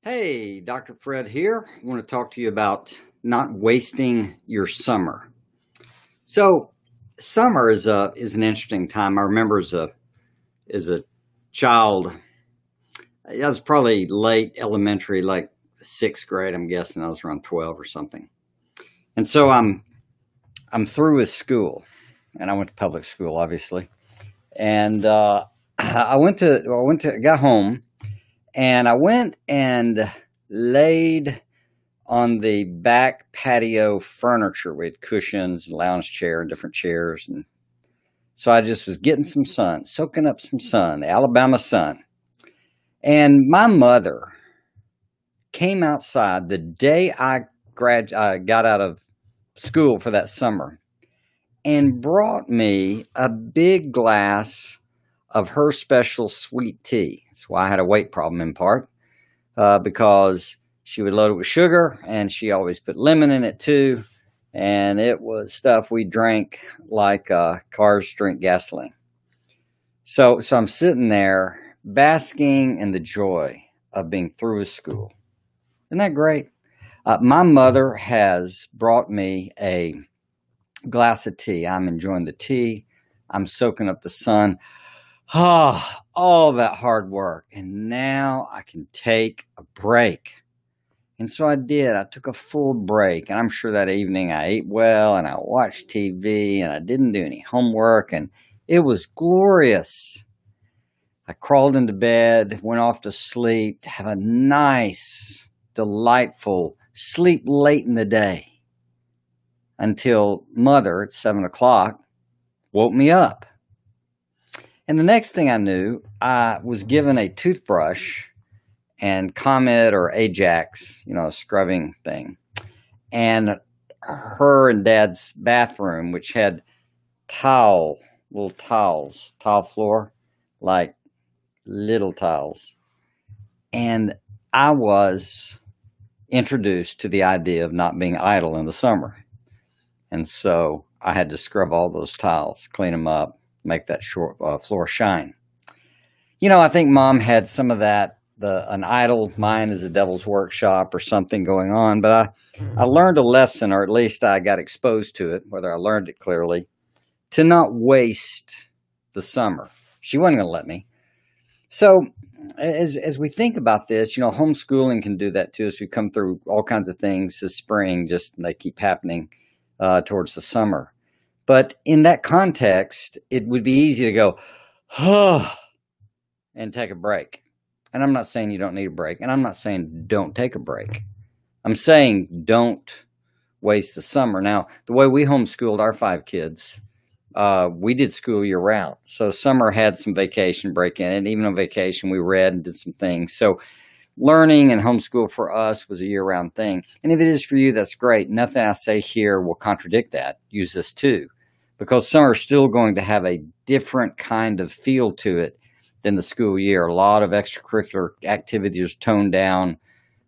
Hey, Dr. Fred here. I want to talk to you about not wasting your summer. So, summer is an interesting time. I remember as a child, I was probably late elementary, like sixth grade. I'm guessing I was around 12 or something. And so I'm through with school, and I went to public school, obviously. And I got home. And I went and laid on the back patio furniture. We had cushions, lounge chair, and different chairs. And so I just was getting some sun, soaking up some sun, the Alabama sun. And my mother came outside the day I got out of school for that summer and brought me a big glass of her special sweet tea. That's why I had a weight problem in part, because she would load it with sugar, and she always put lemon in it too, and it was stuff we drank like cars drink gasoline. So I'm sitting there basking in the joy of being through with school. Isn't that great? My mother has brought me a glass of tea. I'm enjoying the tea. I'm soaking up the sun. All that hard work. And now I can take a break. And so I did. I took a full break. And I'm sure that evening I ate well and I watched TV and I didn't do any homework. And it was glorious. I crawled into bed, went off to sleep, to have a nice, delightful sleep late in the day until Mother at 7 o'clock woke me up. And the next thing I knew, I was given a toothbrush and Comet or Ajax, a scrubbing thing. And her and Dad's bathroom, which had little tiles, tile floor, like little tiles. And I was introduced to the idea of not being idle in the summer. And so I had to scrub all those tiles, clean them up, make that floor shine. I think Mom had some of that, an idle mind is a devil's workshop or something going on, but I learned a lesson, or at least I got exposed to it, whether I learned it clearly, to not waste the summer. She wasn't going to let me. So as we think about this, homeschooling can do that too, as we come through all kinds of things this spring, they keep happening towards the summer. But in that context, it would be easy to go, and take a break. And I'm not saying you don't need a break. And I'm not saying don't take a break. I'm saying don't waste the summer. Now, the way we homeschooled our 5 kids, we did school year round. So summer had some vacation break in it. Even on vacation, we read and did some things. So learning and homeschool for us was a year-round thing. And if it is for you, that's great. Nothing I say here will contradict that. Use this too. Because summer is still going to have a different kind of feel to it than the school year. A lot of extracurricular activities toned down,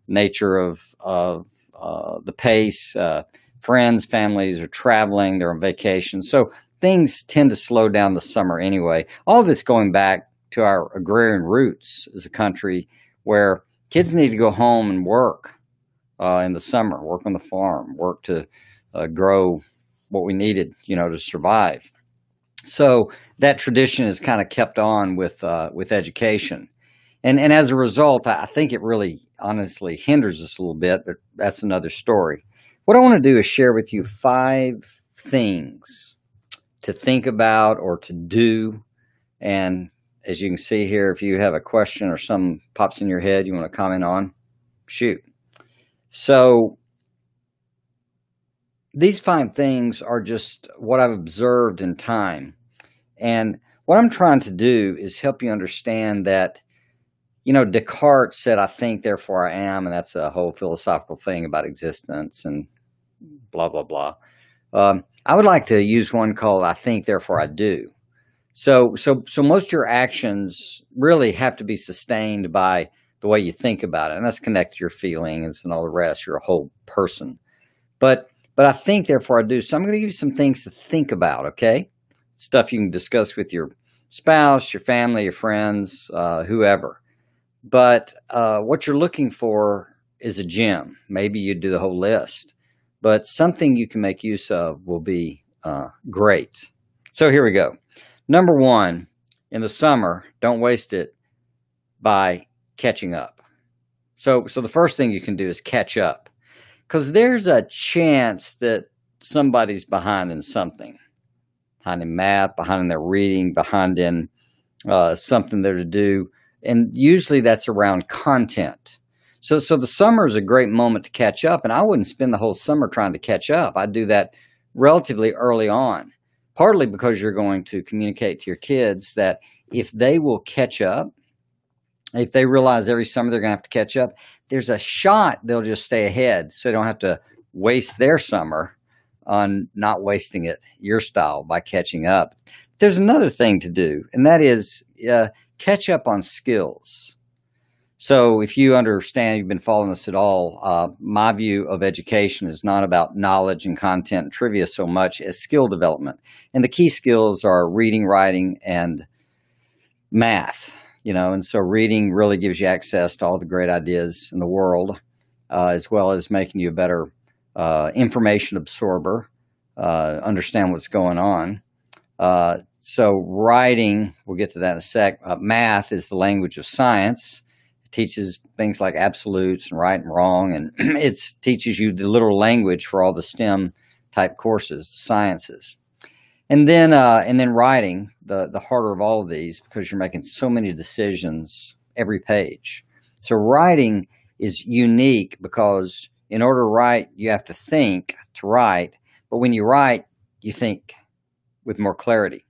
nature of the pace. Friends, families are traveling, they're on vacation. So things tend to slow down the summer anyway. All this going back to our agrarian roots as a country where kids need to go home and work in the summer, work on the farm, work to grow what we needed, to survive. So that tradition is kind of kept on with education. And as a result, I think it really honestly hinders us a little bit, but that's another story. What I want to do is share with you 5 things to think about or to do. And as you can see here, if you have a question or something pops in your head you want to comment on, shoot. So these 5 things are just what I've observed in time. And what I'm trying to do is help you understand that, Descartes said, I think, therefore I am, and that's a whole philosophical thing about existence and blah, blah, blah. I would like to use one called I think, therefore I do. So most of your actions really have to be sustained by the way you think about it, and that's connected to your feelings and all the rest. You're a whole person. But I think, therefore I do. So I'm going to give you some things to think about, okay? Stuff you can discuss with your spouse, your family, your friends, whoever. But what you're looking for is a gem. Maybe you do the whole list, but something you can make use of will be great. So here we go. Number one, in the summer, don't waste it by catching up. So the first thing you can do is catch up, because there's a chance that somebody's behind in something, behind in math, behind in their reading, behind in something they're to do. And usually that's around content. So the summer is a great moment to catch up. And I wouldn't spend the whole summer trying to catch up. I'd do that relatively early on, partly because you're going to communicate to your kids that if they will catch up, if they realize every summer they're going to have to catch up, there's a shot they'll just stay ahead, so they don't have to waste their summer on not wasting it your style by catching up. There's another thing to do, and that is catch up on skills. So if you understand, you've been following this at all, my view of education is not about knowledge and content and trivia so much as skill development. And the key skills are reading, writing, and math. And so reading really gives you access to all the great ideas in the world, as well as making you a better information absorber, understand what's going on. So writing, we'll get to that in a sec. Math is the language of science. It teaches things like absolutes and right and wrong, and it teaches you the literal language for all the STEM type courses, the sciences. And then writing, the harder of all of these, because you're making so many decisions every page. So writing is unique because in order to write, you have to think to write. But when you write, you think with more clarity.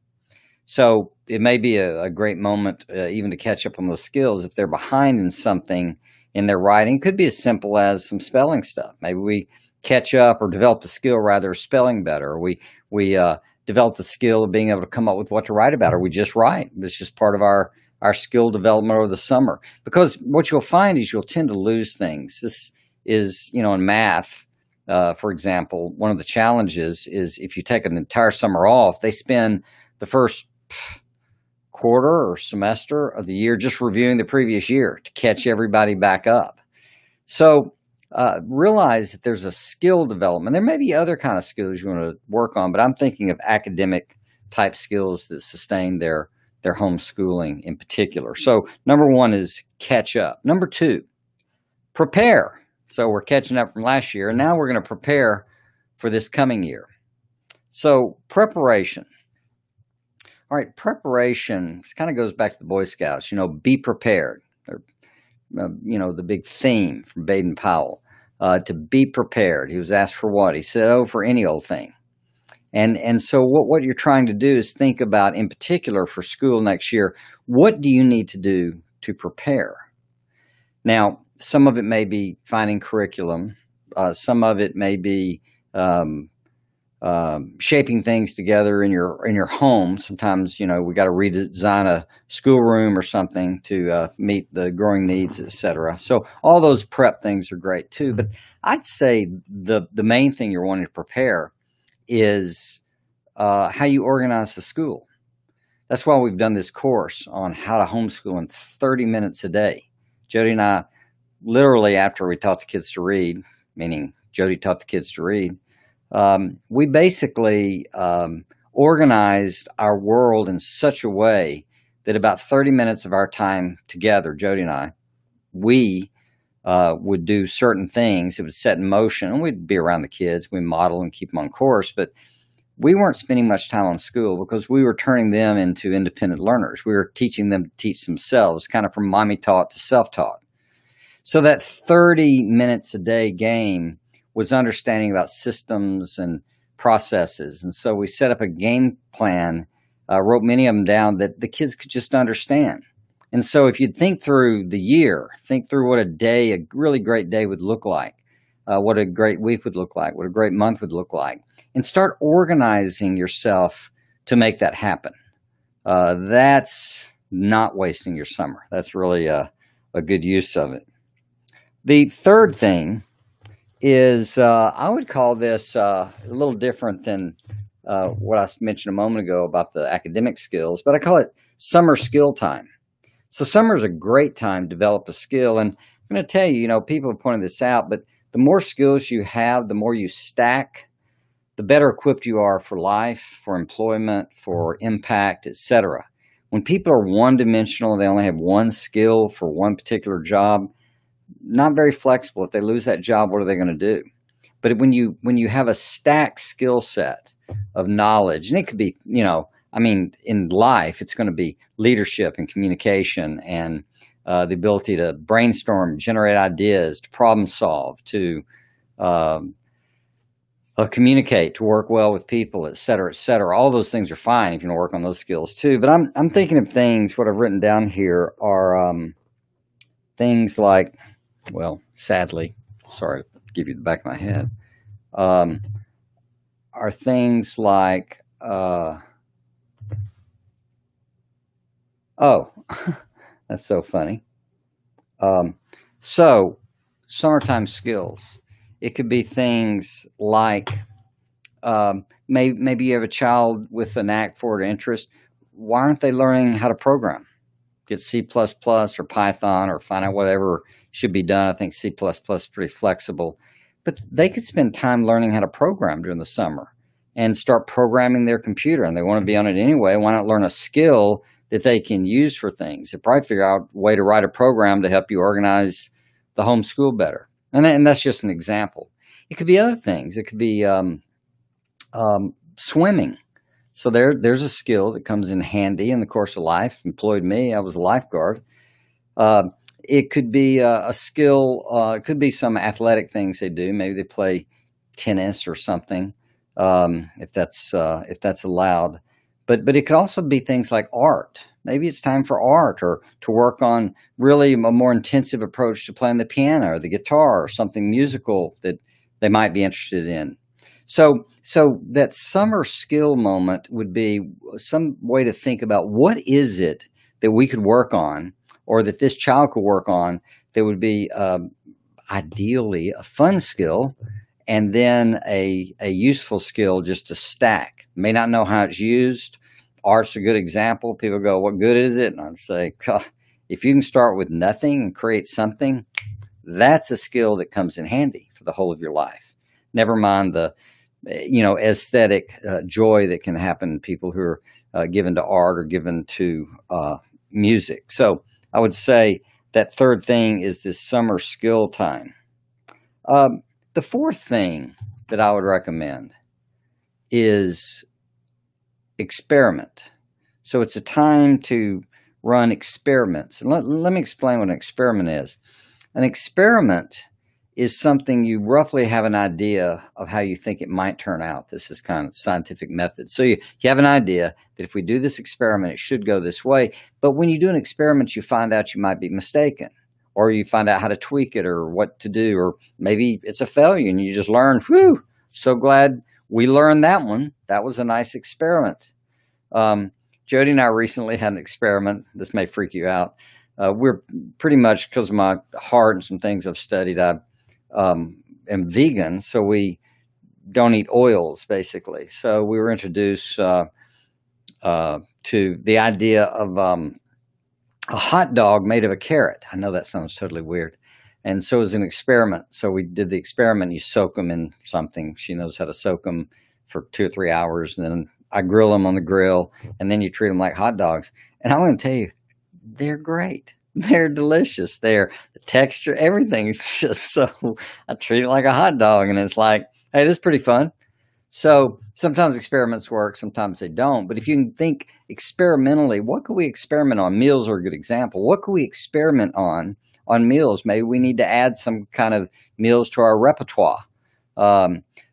So it may be a great moment even to catch up on those skills. If they're behind in something in their writing, it could be as simple as some spelling stuff. Maybe we catch up or develop the skill rather of spelling better. Or we develop the skill of being able to come up with what to write about, or we just write. It's just part of our skill development over the summer. Because what you'll find is you'll tend to lose things. This is, in math, for example, one of the challenges is if you take an entire summer off, they spend the first quarter or semester of the year just reviewing the previous year to catch everybody back up. So realize that there's a skill development. There may be other kind of skills you want to work on, but I'm thinking of academic type skills that sustain their homeschooling in particular. So number one is catch up. Number two, prepare. So we're catching up from last year, and now we're going to prepare for this coming year. So preparation. All right, preparation, this kind of goes back to the Boy Scouts, be prepared. Or, the big theme from Baden-Powell, to be prepared. He was asked for what? He said, for any old thing. And so what you're trying to do is think about, in particular for school next year, what do you need to do to prepare? Now, some of it may be finding curriculum. Some of it may be shaping things together in your home. Sometimes, we got to redesign a schoolroom or something to meet the growing needs, etc. So all those prep things are great too. But I'd say the main thing you're wanting to prepare is how you organize the school. That's why we've done this course on how to homeschool in 30 minutes a day. Jody and I, literally after we taught the kids to read, meaning Jody taught the kids to read, we basically organized our world in such a way that about 30 minutes of our time together, Jody and I, we would do certain things. It would set in motion, and we'd be around the kids. We model and keep them on course, but we weren't spending much time on school because we were turning them into independent learners. We were teaching them to teach themselves, kind of from mommy taught to self-taught. So that 30 minutes a day game was understanding about systems and processes. And so we set up a game plan, wrote many of them down that the kids could just understand. And so if you think through the year, think through what a really great day would look like, what a great week would look like, what a great month would look like, and start organizing yourself to make that happen. That's not wasting your summer. That's really a good use of it. The third thing is I would call this a little different than what I mentioned a moment ago about the academic skills, but I call it summer skill time. So summer is a great time to develop a skill. And I'm going to tell you, people have pointed this out, but the more skills you have, the more you stack, the better equipped you are for life, for employment, for impact, etc. When people are one-dimensional, they only have one skill for one particular job, not very flexible. If they lose that job, what are they going to do? But when you have a stacked skill set of knowledge, and it could be, in life, it's going to be leadership and communication and the ability to brainstorm, generate ideas, to problem solve, to communicate, to work well with people, et cetera, et cetera. All those things are fine if you want to work on those skills too. But I'm thinking of things. What I've written down here are things like, well, sadly, sorry to give you the back of my head, are things like, that's so funny. So, summertime skills. It could be things like maybe you have a child with a knack for it or interest. Why aren't they learning how to program? Get C++ or Python or find out whatever should be done. I think C++ is pretty flexible. But they could spend time learning how to program during the summer and start programming their computer. And they want to be on it anyway. Why not learn a skill that they can use for things? They'll probably figure out a way to write a program to help you organize the homeschool better. And that's just an example. It could be other things. It could be swimming. So there's a skill that comes in handy in the course of life. Employed me. I was a lifeguard. It could be a skill. It could be some athletic things they do. Maybe they play tennis or something, if that's allowed. But it could also be things like art. Maybe it's time for art or to work on really a more intensive approach to playing the piano or the guitar or something musical that they might be interested in. So that summer skill moment would be some way to think about what is it that we could work on or that this child could work on that would be ideally a fun skill and then a useful skill just to stack. May not know how it's used. Art's a good example. People go, what good is it? And I'd say, if you can start with nothing and create something, that's a skill that comes in handy for the whole of your life. Never mind the, aesthetic joy that can happen in people who are given to art or given to music. So I would say that third thing is this summer skill time. The fourth thing that I would recommend is experiment. So it's a time to run experiments. And let me explain what an experiment is. An experiment is something you roughly have an idea of how you think it might turn out. This is kind of scientific method. So you have an idea that if we do this experiment, it should go this way. But when you do an experiment, you find out you might be mistaken, or you find out how to tweak it or what to do, or maybe it's a failure and you just learn, whew, so glad we learned that one. That was a nice experiment. Jody and I recently had an experiment. This may freak you out. We're pretty much, because of my heart and some things I've studied, I am vegan, so we don't eat oils, basically. So we were introduced to the idea of a hot dog made of a carrot. I know that sounds totally weird. And so it was an experiment. So we did the experiment. You soak them in something. She knows how to soak them for 2 or 3 hours. And then I grill them on the grill. And then you treat them like hot dogs. And I want to tell you, they're great. They're delicious. The texture, everything is just so, I treat it like a hot dog. And it's like, hey, this is pretty fun. So sometimes experiments work, sometimes they don't. But if you can think experimentally, what could we experiment on? Meals are a good example. What could we experiment on meals? Maybe we need to add some kind of meals to our repertoire.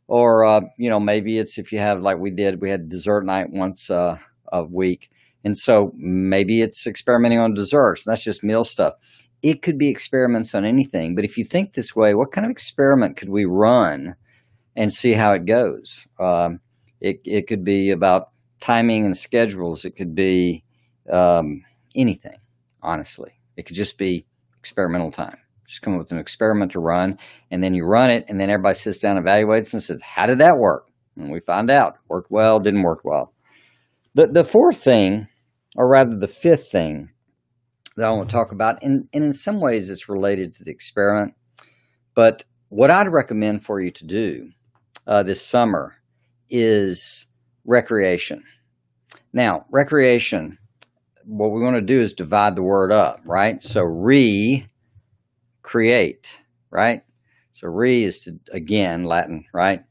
Maybe it's if you have, like we had dessert night once a week. And so maybe it's experimenting on desserts. That's just meal stuff. It could be experiments on anything. But if you think this way, what kind of experiment could we run and see how it goes? It could be about timing and schedules. It could be anything, honestly. It could just be experimental time. Just come up with an experiment to run, and then you run it, and then everybody sits down, evaluates, and says, how did that work? And we find out. Worked well, didn't work well. The fourth thing, or rather the fifth thing that I want to talk about. And in some ways, it's related to the experiment. But what I'd recommend for you to do this summer is recreation. Now, recreation, what we want to do is divide the word up, right? So recreate, right? So re is to, again, Latin, right?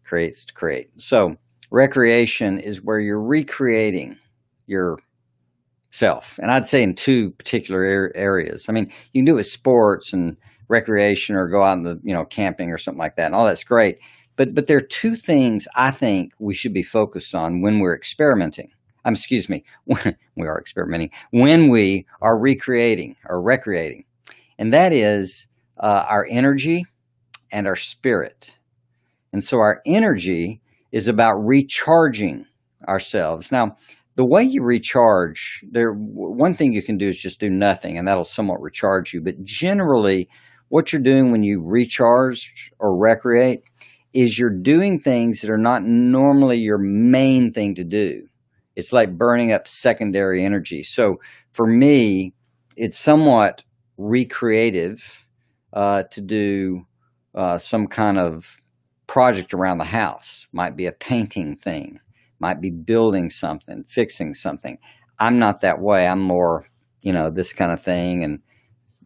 Creates to create. So recreation is where you're recreating yourself. And I'd say in two particular areas. I mean, you can do it with sports and recreation or go out in the, camping or something like that. And all that's great. But there are two things I think we should be focused on when we're experimenting. When we are experimenting, when we are recreating or recreating. And that is our energy and our spirit. And so our energy is about recharging ourselves. Now, the way you recharge, one thing you can do is just do nothing, and that'll somewhat recharge you. But generally, what you're doing when you recharge or recreate is you're doing things that are not normally your main thing to do. It's like burning up secondary energy. So for me, it's somewhat recreative to do some kind of project around the house. Might be a painting thing, might be building something, fixing something. I'm not that way. I'm more, this kind of thing and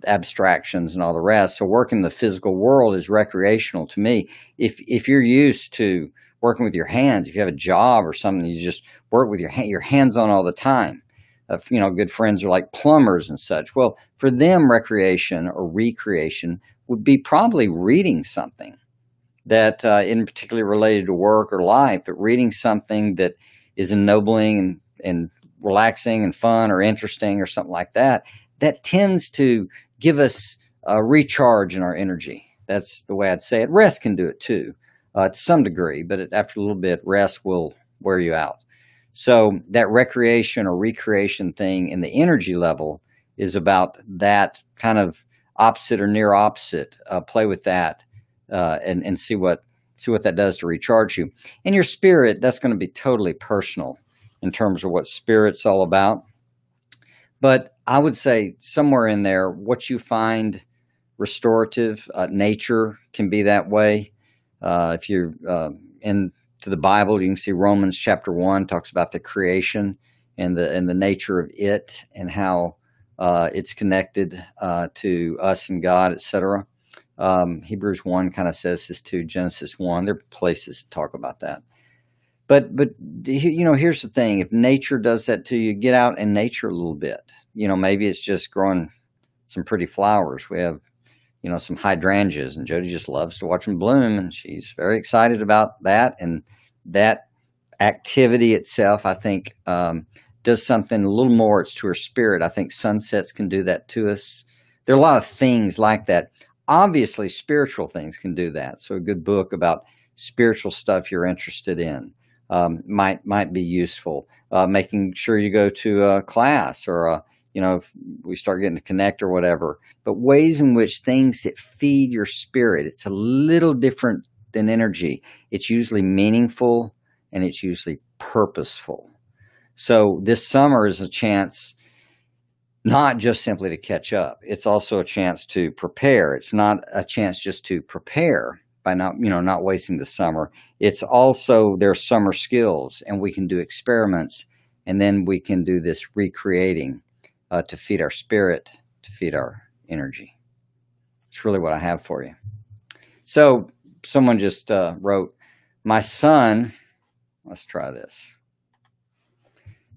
abstractions and all the rest. So working in the physical world is recreational to me. If you're used to working with your hands, if you have a job or something, you just work with your hands on all the time. Good friends are like plumbers and such. Well, for them, recreation or recreation would be probably reading something that isn't particularly related to work or life, but reading something that is ennobling and relaxing and fun or interesting or something like that. That tends to give us a recharge in our energy. That's the way I'd say it. Rest can do it too. To some degree, but after a little bit, rest will wear you out. So that recreation or recreation thing in the energy level is about that kind of opposite or near opposite. Play with that and see what that does to recharge you. And your spirit, that's going to be totally personal in terms of what spirit's all about. But I would say somewhere in there, what you find restorative, nature can be that way. If you're into the Bible, you can see Romans chapter 1 talks about the creation and the nature of it and how it's connected to us and God, etc. Hebrews 1 kind of says this too. Genesis 1, there are places to talk about that. But here's the thing: if nature does that to you, get out in nature a little bit. Maybe it's just growing some pretty flowers. We have some hydrangeas, and Jody just loves to watch them bloom, and she's very excited about that. And that activity itself, I think, does something a little more. It's to her spirit. I think sunsets can do that to us. There are a lot of things like that. Obviously, spiritual things can do that. So a good book about spiritual stuff you're interested in might be useful. Making sure you go to a class or if we start getting to connect or whatever, but ways in which things that feed your spirit, it's a little different than energy. It's usually meaningful and it's usually purposeful. So this summer is a chance not just simply to catch up. It's also a chance to prepare. It's not a chance just to prepare by not wasting the summer. It's also their summer skills, and we can do experiments, and then we can do this recreating to feed our spirit, to feed our energy. It's really what I have for you. So someone just wrote, my son, let's try this.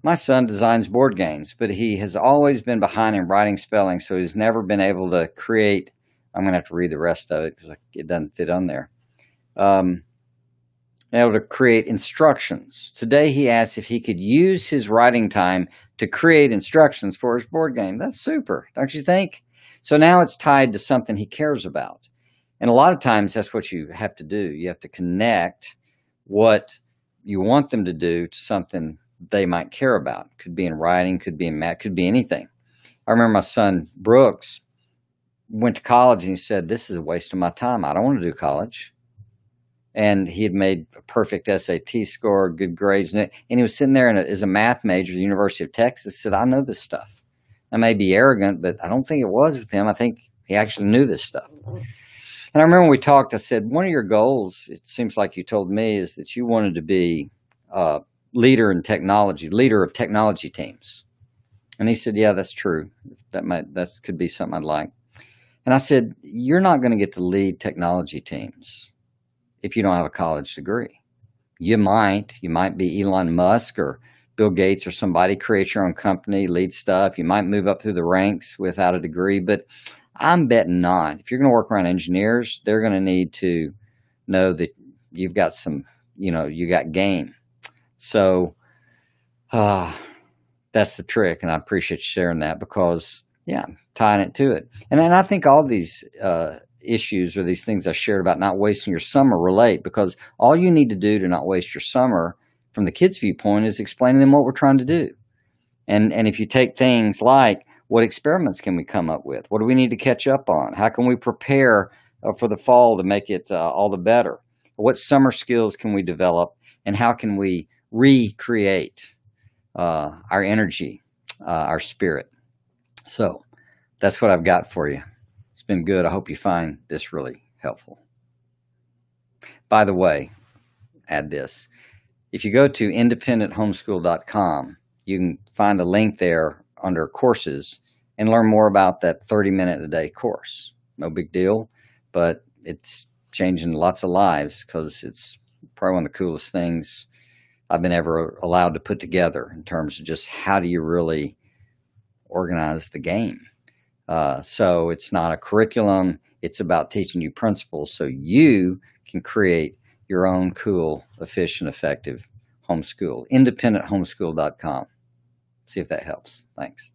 My son designs board games, but he has always been behind in writing spelling, so he's never been able to create. I'm going to have to read the rest of it because it doesn't fit on there. Able to create instructions. Today he asked if he could use his writing time to create instructions for his board game. That's super, don't you think? So now it's tied to something he cares about. And a lot of times that's what you have to do. You have to connect what you want them to do to something they might care about. Could be in writing, could be in math, could be anything. I remember my son Brooks went to college and he said, this is a waste of my time. I don't want to do college. And he had made a perfect SAT score, good grades. And he was sitting there as a math major at the University of Texas, said, I know this stuff. I may be arrogant, but I don't think it was with him. I think he actually knew this stuff. And I remember when we talked, I said, one of your goals, it seems like you told me, is that you wanted to be a leader of technology teams. And he said, yeah, that's true. That could be something I'd like. And I said, you're not going to get to lead technology teams if you don't have a college degree. You might be Elon Musk or Bill Gates or somebody, create your own company, lead stuff. You might move up through the ranks without a degree, but I'm betting not. If you're going to work around engineers, they're going to need to know that you've got you got game. So that's the trick, and I appreciate you sharing that because, yeah, tying it to it. And I think all these issues or these things I shared about not wasting your summer relate, because all you need to do to not waste your summer from the kids' viewpoint is explaining them what we're trying to do. And if you take things like, what experiments can we come up with? What do we need to catch up on? How can we prepare for the fall to make it all the better? What summer skills can we develop? And how can we recreate our energy, our spirit? So that's what I've got for you. It's been good. I hope you find this really helpful. By the way, add this. If you go to independenthomeschool.com, you can find a link there under courses and learn more about that 30-minute-a-day course. No big deal, but it's changing lots of lives because it's probably one of the coolest things I've been ever allowed to put together in terms of just how do you really organize the game. So it's not a curriculum. It's about teaching you principles so you can create your own cool, efficient, effective homeschool. Independenthomeschool.com. See if that helps. Thanks.